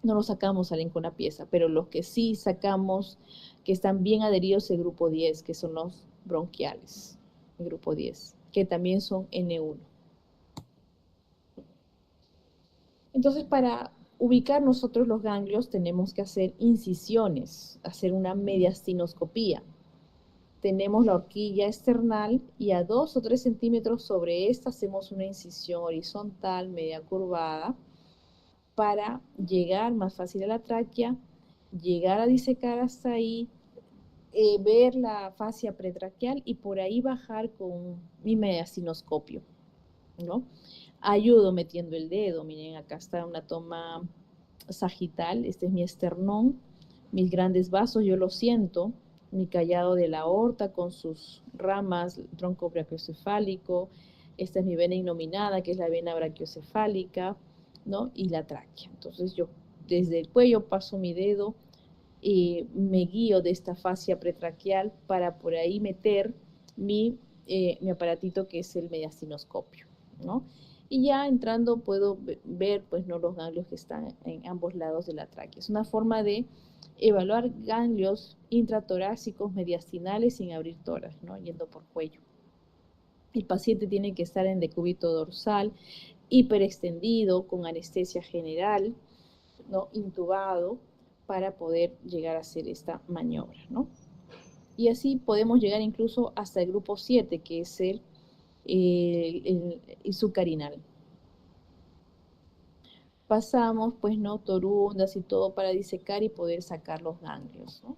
No los sacamos, salen con la pieza, pero los que sí sacamos, que están bien adheridos, el grupo 10, que son los bronquiales, el grupo 10, que también son N1. Entonces, para ubicar nosotros los ganglios, tenemos que hacer incisiones, hacer una mediastinoscopía. Tenemos la horquilla external y a 2 o 3 centímetros sobre esta hacemos una incisión horizontal, media curvada, para llegar más fácil a la tráquea, llegar a disecar hasta ahí, ver la fascia pretraqueal y por ahí bajar con mi mediastinoscopio, ¿no? Ayudo metiendo el dedo. Miren, acá está una toma sagital. Este es mi esternón, mis grandes vasos, yo lo siento, mi callado de la aorta con sus ramas, tronco brachiocefálico. Esta es mi vena innominada, que es la vena brachiocefálica, ¿no? Y la tráquea. Entonces yo desde el cuello paso mi dedo y me guío de esta fascia pretraqueal para por ahí meter mi aparatito, que es el mediastinoscopio, ¿no? Y ya entrando puedo ver, pues, no, los ganglios que están en ambos lados de la tráquea. Es una forma de evaluar ganglios intratorácicos mediastinales sin abrir tórax, ¿no? Yendo por cuello. El paciente tiene que estar en decúbito dorsal, hiperextendido, con anestesia general, ¿no? Intubado, para poder llegar a hacer esta maniobra, ¿no? Y así podemos llegar incluso hasta el grupo 7, que es el sucarinal. Pasamos, pues, ¿no? Torundas y todo para disecar y poder sacar los ganglios, ¿no?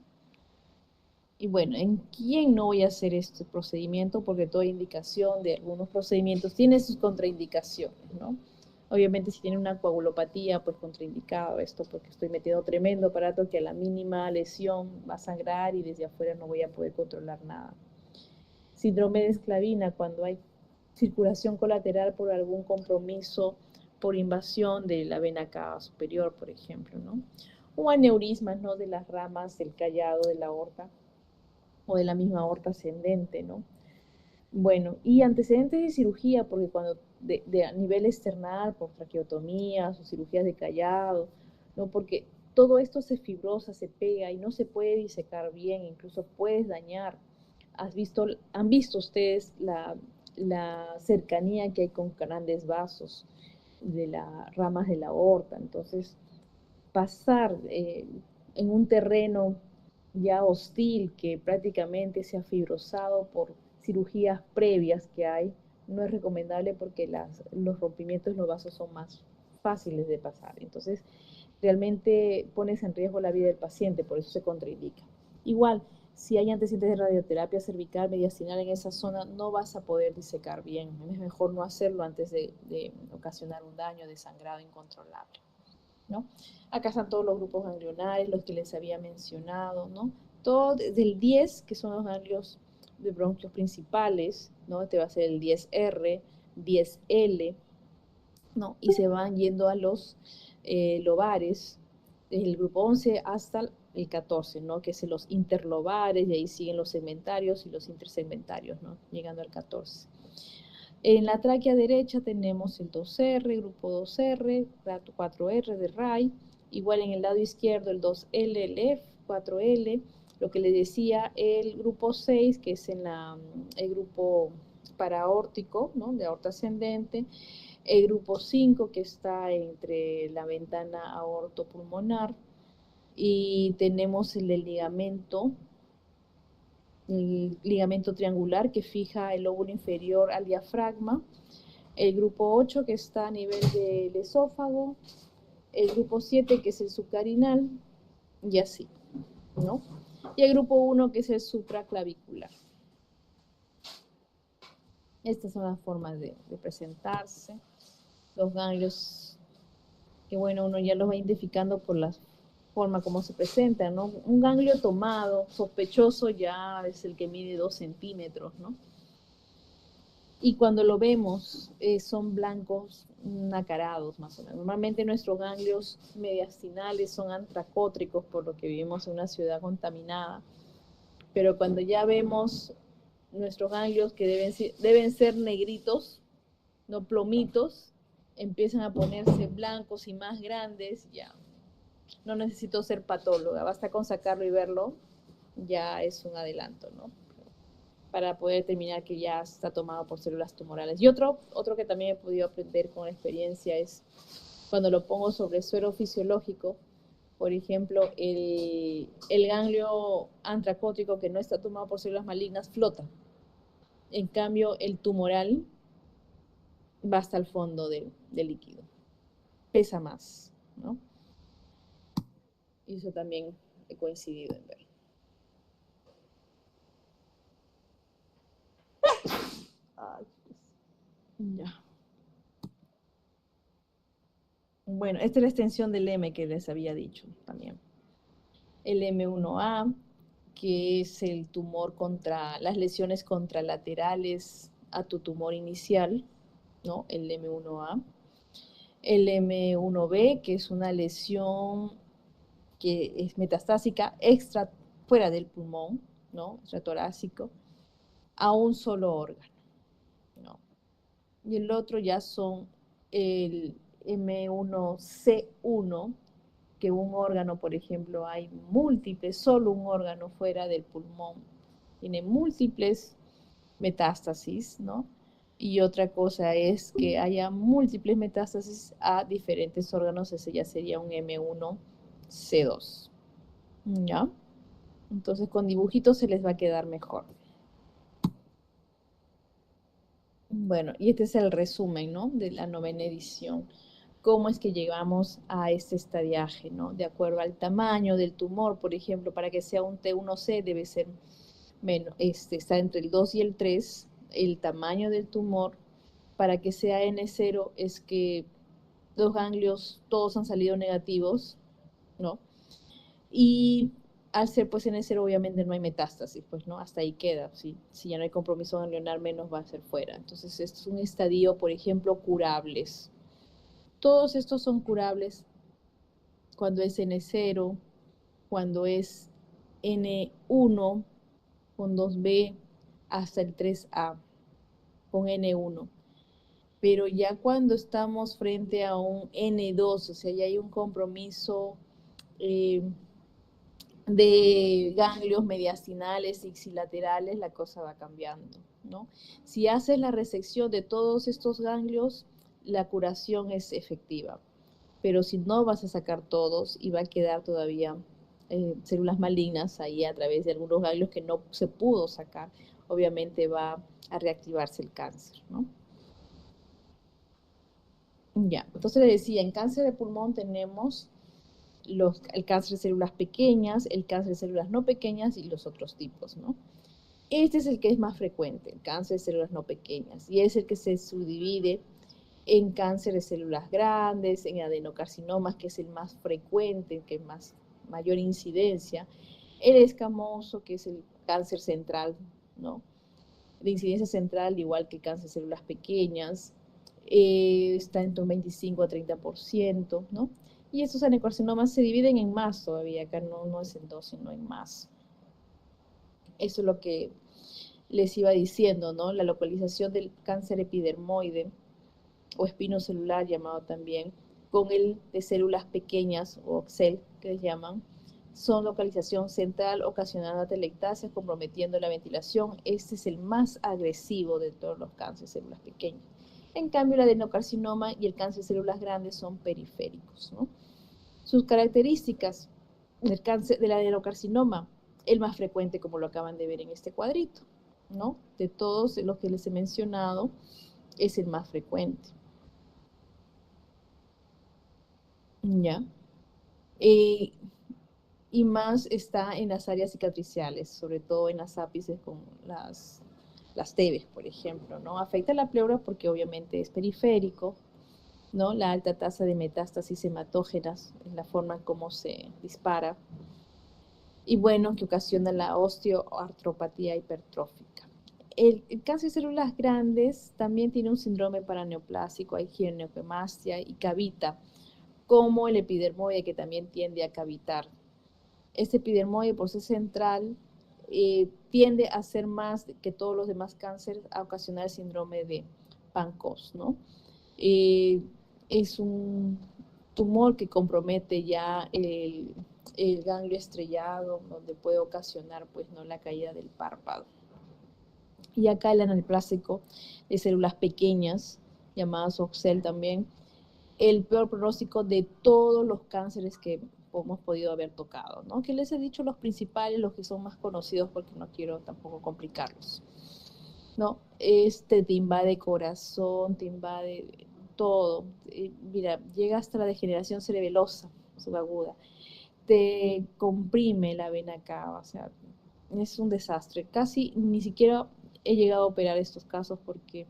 Y bueno, ¿en quién no voy a hacer este procedimiento? Porque toda indicación de algunos procedimientos tiene sus contraindicaciones, ¿no? Obviamente si tiene una coagulopatía, pues contraindicado esto, porque estoy metiendo tremendo aparato que a la mínima lesión va a sangrar y desde afuera no voy a poder controlar nada. Síndrome de esclavina, cuando hay circulación colateral por algún compromiso, por invasión de la vena cava superior, por ejemplo, ¿no? O aneurismas, ¿no? De las ramas del callado de la aorta o de la misma aorta ascendente, ¿no? Bueno, y antecedentes de cirugía, porque cuando a nivel external, por traqueotomías o cirugías de callado, ¿no? Porque todo esto se fibrosa, se pega y no se puede disecar bien, incluso puedes dañar. Han visto ustedes la cercanía que hay con grandes vasos de las ramas de la aorta. Entonces, pasar en un terreno ya hostil, que prácticamente se ha fibrosado por cirugías previas que hay, no es recomendable, porque los rompimientos de los vasos son más fáciles de pasar. Entonces, realmente pones en riesgo la vida del paciente, por eso se contraindica. Igual, si hay antecedentes de radioterapia cervical mediastinal en esa zona, no vas a poder disecar bien. Es mejor no hacerlo antes de ocasionar un daño de sangrado incontrolable, ¿no? Acá están todos los grupos ganglionales, los que les había mencionado, ¿no? Todo desde el 10, que son los ganglios de bronquios principales, ¿no? Este va a ser el 10R, 10L, ¿no? Y se van yendo a los lobares, desde el grupo 11 hasta el 14, ¿no? Que es los interlobares, y ahí siguen los segmentarios y los intersegmentarios, ¿no? Llegando al 14. En la tráquea derecha tenemos el 2R, grupo 2R, 4R de Ray, igual en el lado izquierdo el 2L, el F, 4L, lo que les decía, el grupo 6, que es el grupo paraórtico, ¿no? De aorta ascendente, el grupo 5, que está entre la ventana aortopulmonar, Y tenemos el ligamento triangular que fija el lóbulo inferior al diafragma, el grupo 8 que está a nivel del esófago, el grupo 7 que es el subcarinal, y así, ¿no? Y el grupo 1 que es el supraclavicular. Estas son las formas de presentarse. Los ganglios, que bueno, uno ya los va identificando por la forma como se presentan, ¿no? Un ganglio tomado, sospechoso, ya es el que mide 2 centímetros, ¿no? Y cuando lo vemos, son blancos nacarados, más o menos. Normalmente nuestros ganglios mediastinales son antracótricos, por lo que vivimos en una ciudad contaminada. Pero cuando ya vemos nuestros ganglios que deben ser negritos, no plomitos, empiezan a ponerse blancos y más grandes, ya no necesito ser patóloga, basta con sacarlo y verlo, ya es un adelanto, ¿no? Para poder determinar que ya está tomado por células tumorales. Y otro que también he podido aprender con experiencia es cuando lo pongo sobre suero fisiológico, por ejemplo, el ganglio antracótico que no está tomado por células malignas flota. En cambio, el tumoral va hasta el fondo del líquido. Pesa más, ¿no? Y eso también he coincidido en verlo. Ay, ya. Bueno, esta es la extensión del M que les había dicho también. El M1A, que es el tumor contra las lesiones contralaterales a tu tumor inicial, ¿no? El M1A. El M1B, que es una lesión que es metastásica fuera del pulmón, ¿no? Extratorácico, a un solo órgano, ¿no? Y el otro ya son el M1C1, que un órgano, por ejemplo, hay múltiples, solo un órgano fuera del pulmón, tiene múltiples metástasis, ¿no? Y otra cosa es que haya múltiples metástasis a diferentes órganos, ese ya sería un M1C2, ¿ya? Entonces con dibujitos se les va a quedar mejor. Bueno, y este es el resumen, ¿no? De la 9ª edición. Cómo es que llegamos a este estadiaje, ¿no? De acuerdo al tamaño del tumor, por ejemplo, para que sea un T1C debe ser menos, está entre el 2 y el 3, el tamaño del tumor. Para que sea N0 es que los ganglios todos han salido negativos, ¿no? Y al ser pues N0 obviamente no hay metástasis, pues no, hasta ahí queda, ¿sí? Si ya no hay compromiso ganglionar, menos va a ser fuera. Entonces esto es un estadio, por ejemplo, curables. Todos estos son curables cuando es N0, cuando es N1, con 2B, hasta el 3A, con N1. Pero ya cuando estamos frente a un N2, o sea, ya hay un compromiso de ganglios mediastinales y ipsilaterales, la cosa va cambiando, ¿no? Si haces la resección de todos estos ganglios, la curación es efectiva. Pero si no, vas a sacar todos y va a quedar todavía células malignas ahí a través de algunos ganglios que no se pudo sacar. Obviamente va a reactivarse el cáncer, ¿no? Ya, entonces les decía, en cáncer de pulmón tenemos el cáncer de células pequeñas, el cáncer de células no pequeñas y los otros tipos, ¿no? Este es el que es más frecuente, el cáncer de células no pequeñas, y es el que se subdivide en cáncer de células grandes, en adenocarcinomas, que es el más frecuente, que es mayor incidencia, el escamoso, que es el cáncer central, ¿no? De incidencia central, igual que el cáncer de células pequeñas, está entre un 25 a 30%, ¿no? Y estos adenocarcinomas se dividen en más todavía, acá no es en dos, sino en más. Eso es lo que les iba diciendo, ¿no? La localización del cáncer epidermoide o espinocelular llamado también, con el de células pequeñas o CEL que les llaman, son localización central ocasionando atelectasias comprometiendo la ventilación. Este es el más agresivo de todos los cánceres de células pequeñas. En cambio, el adenocarcinoma y el cáncer de células grandes son periféricos, ¿no? Sus características, del cáncer, del adenocarcinoma, el más frecuente, como lo acaban de ver en este cuadrito, ¿no? De todos los que les he mencionado, es el más frecuente. ¿Ya? Y más está en las áreas cicatriciales, sobre todo en las ápices con las TEBES, por ejemplo, ¿no? Afecta la pleura porque obviamente es periférico, ¿no? La alta tasa de metástasis hematógenas es la forma en cómo se dispara. Y bueno, que ocasiona la osteoartropatía hipertrófica. El cáncer de células grandes también tiene un síndrome paraneoplásico, hay ginecomastia y cavita, como el epidermoide, que también tiende a cavitar. Este epidermoide, por ser central, tiende a ser más que todos los demás cánceres, a ocasionar el síndrome de Pancoast, ¿no? Es un tumor que compromete ya el ganglio estrellado, donde puede ocasionar, pues, ¿no?, la caída del párpado. Y acá el anaplásico de células pequeñas, llamadas OXEL también, el peor pronóstico de todos los cánceres que hemos podido haber tocado, ¿no? Que les he dicho los principales, los que son más conocidos, porque no quiero tampoco complicarlos, ¿no? Te invade corazón, te invade todo. Mira, llega hasta la degeneración cerebelosa subaguda. Te comprime la vena cava, o sea, es un desastre. Casi ni siquiera he llegado a operar estos casos porque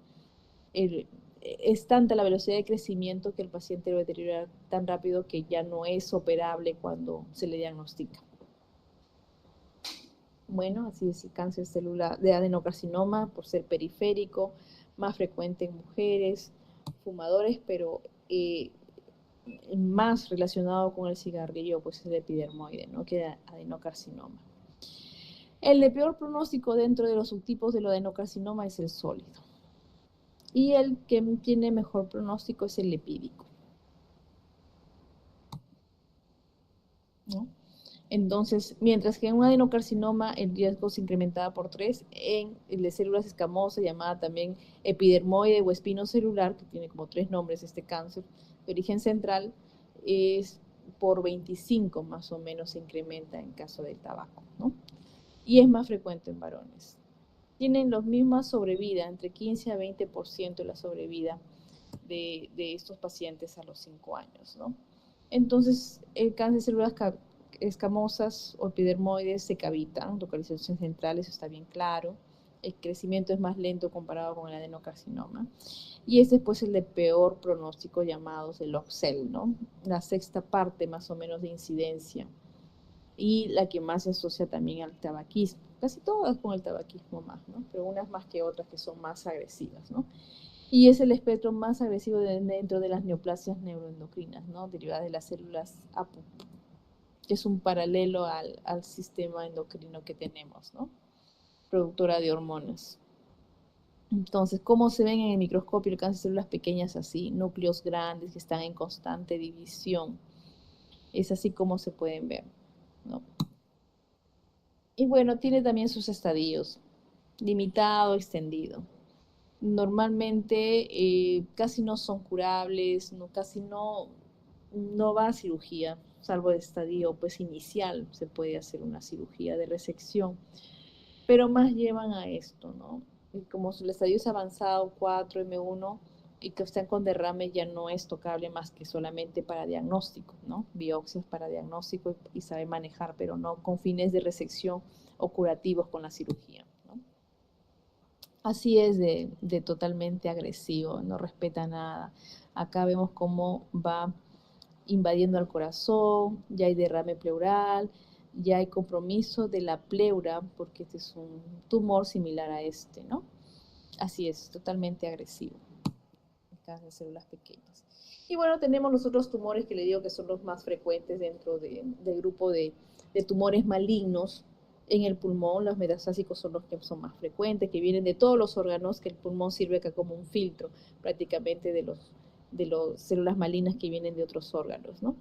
es tanta la velocidad de crecimiento que el paciente lo deteriora tan rápido que ya no es operable cuando se le diagnostica. Bueno, así es el cáncer celular de adenocarcinoma, por ser periférico, más frecuente en mujeres, fumadores, pero más relacionado con el cigarrillo, pues es el epidermoide, ¿no?, que es adenocarcinoma. El de peor pronóstico dentro de los subtipos del adenocarcinoma es el sólido. Y el que tiene mejor pronóstico es el lipídico, ¿no? Entonces, mientras que en un adenocarcinoma el riesgo se incrementaba por 3, en el de células escamosas, llamada también epidermoide o espinocelular, que tiene como 3 nombres este cáncer, de origen central, es por 25 más o menos se incrementa en caso del tabaco, ¿no? Y es más frecuente en varones. Tienen la misma sobrevida, entre 15 a 20% la sobrevida de estos pacientes a los 5 años, ¿no? Entonces, el cáncer de células escamosas o epidermoides se cavitan, localización central, eso está bien claro. El crecimiento es más lento comparado con el adenocarcinoma. Y este es pues el de peor pronóstico, llamados el OXEL, ¿no? La sexta parte más o menos de incidencia. Y la que más se asocia también al tabaquismo. Casi todas con el tabaquismo más, ¿no? Pero unas más que otras que son más agresivas, ¿no? Y es el espectro más agresivo dentro de las neoplasias neuroendocrinas, ¿no?, derivadas de las células APU, que es un paralelo al sistema endocrino que tenemos, ¿no?, productora de hormonas. Entonces, ¿cómo se ven en el microscopio el cáncer de células pequeñas así? Núcleos grandes que están en constante división. Es así como se pueden ver, ¿no? Y bueno, tiene también sus estadios, limitado, extendido. Normalmente casi no son curables, casi no va a cirugía, salvo de estadio pues inicial, se puede hacer una cirugía de resección, pero más llevan a esto, ¿no? Y como el estadio es avanzado, 4, M1, y que están con derrame, ya no es tocable más que solamente para diagnóstico, ¿no? Biopsias para diagnóstico y sabe manejar, pero no con fines de resección o curativos con la cirugía, ¿no? Así es de totalmente agresivo, no respeta nada. Acá vemos cómo va invadiendo al corazón, ya hay derrame pleural, ya hay compromiso de la pleura, porque este es un tumor similar a este, ¿no? Así es, totalmente agresivo. Cáncer de células pequeñas. Y bueno, tenemos los otros tumores que le digo que son los más frecuentes dentro del grupo de tumores malignos. En el pulmón, los metastásicos son los que son más frecuentes, que vienen de todos los órganos, que el pulmón sirve acá como un filtro prácticamente de las células malignas que vienen de otros órganos, ¿no?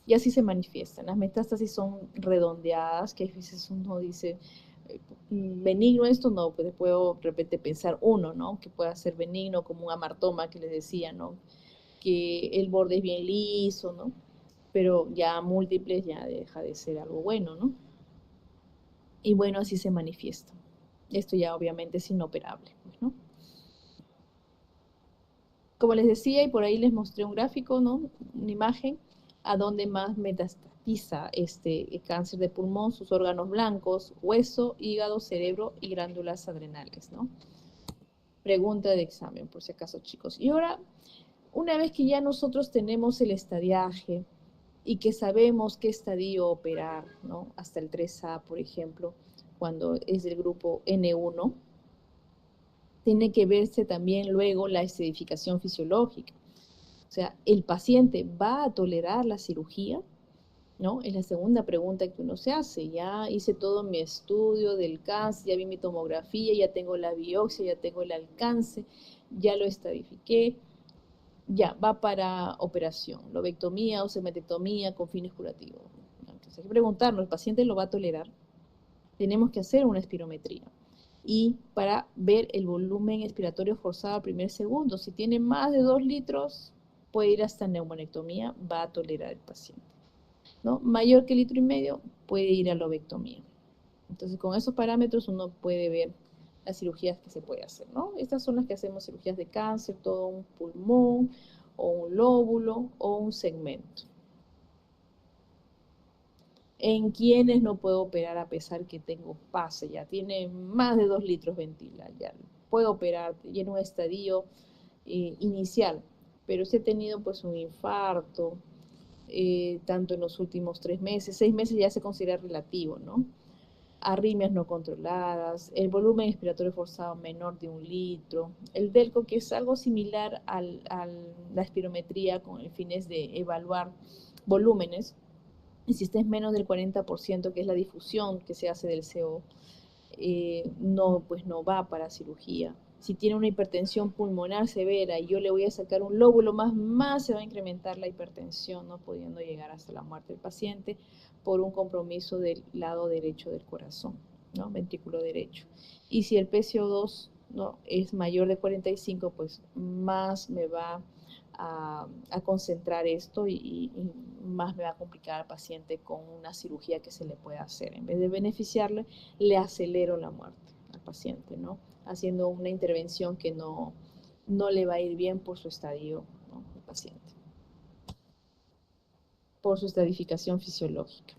Y así se manifiestan. Las metástasis son redondeadas, que a veces uno dice, benigno esto, no, pues puedo de repente pensar uno, ¿no?, que pueda ser benigno, como un amartoma que les decía, ¿no?, que el borde es bien liso, ¿no? pero ya múltiples ya deja de ser algo bueno, ¿no? Y bueno, así se manifiesta. Esto ya obviamente es inoperable, ¿no? Como les decía, y por ahí les mostré un gráfico, ¿no? Una imagen, a donde más metastatiza este cáncer de pulmón, sus órganos blancos, hueso, hígado, cerebro y glándulas adrenales, ¿no? Pregunta de examen, por si acaso, chicos. Y ahora, una vez que ya nosotros tenemos el estadiaje y que sabemos qué estadio operar, ¿no? Hasta el 3A, por ejemplo, cuando es del grupo N1, tiene que verse también luego la estadificación fisiológica. O sea, ¿el paciente va a tolerar la cirugía? ¿No? Es la segunda pregunta que uno se hace. Ya hice todo mi estudio del cáncer, ya vi mi tomografía, ya tengo la biopsia, ya tengo el alcance, ya lo estadifiqué, ya va para operación, lobectomía o sementectomía con fines curativos. Entonces hay que preguntarnos, ¿el paciente lo va a tolerar? Tenemos que hacer una espirometría. Y para ver el volumen expiratorio forzado al primer segundo, si tiene más de 2 litros, puede ir hasta neumonectomía, va a tolerar el paciente, ¿no? Mayor que 1,5 litros, puede ir a lobectomía. Entonces, con esos parámetros uno puede ver las cirugías que se puede hacer, ¿no? Estas son las que hacemos cirugías de cáncer, todo un pulmón, o un lóbulo, o un segmento. En quienes no puedo operar a pesar que tengo pase, ya tiene más de 2 litros ventila, ya puedo operar, tiene un estadio inicial, pero si he tenido pues un infarto, tanto en los últimos 3 meses, 6 meses ya se considera relativo, ¿no? Arritmias no controladas, el volumen expiratorio forzado menor de 1 litro, el DELCO, que es algo similar a la espirometría con el fines de evaluar volúmenes, y si este es menos del 40%, que es la difusión que se hace del CO, no, pues no va para cirugía. Si tiene una hipertensión pulmonar severa y yo le voy a sacar un lóbulo más se va a incrementar la hipertensión, no pudiendo llegar hasta la muerte del paciente por un compromiso del lado derecho del corazón, ¿no? Ventrículo derecho. Y si el PCO2 no es mayor de 45, pues más me va a concentrar esto y más me va a complicar al paciente con una cirugía que se le pueda hacer. En vez de beneficiarle, le acelero la muerte al paciente, ¿no? Haciendo una intervención que no le va a ir bien por su estadio, ¿no? El paciente, por su estadificación fisiológica.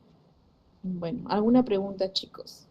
Bueno, ¿alguna pregunta, chicos?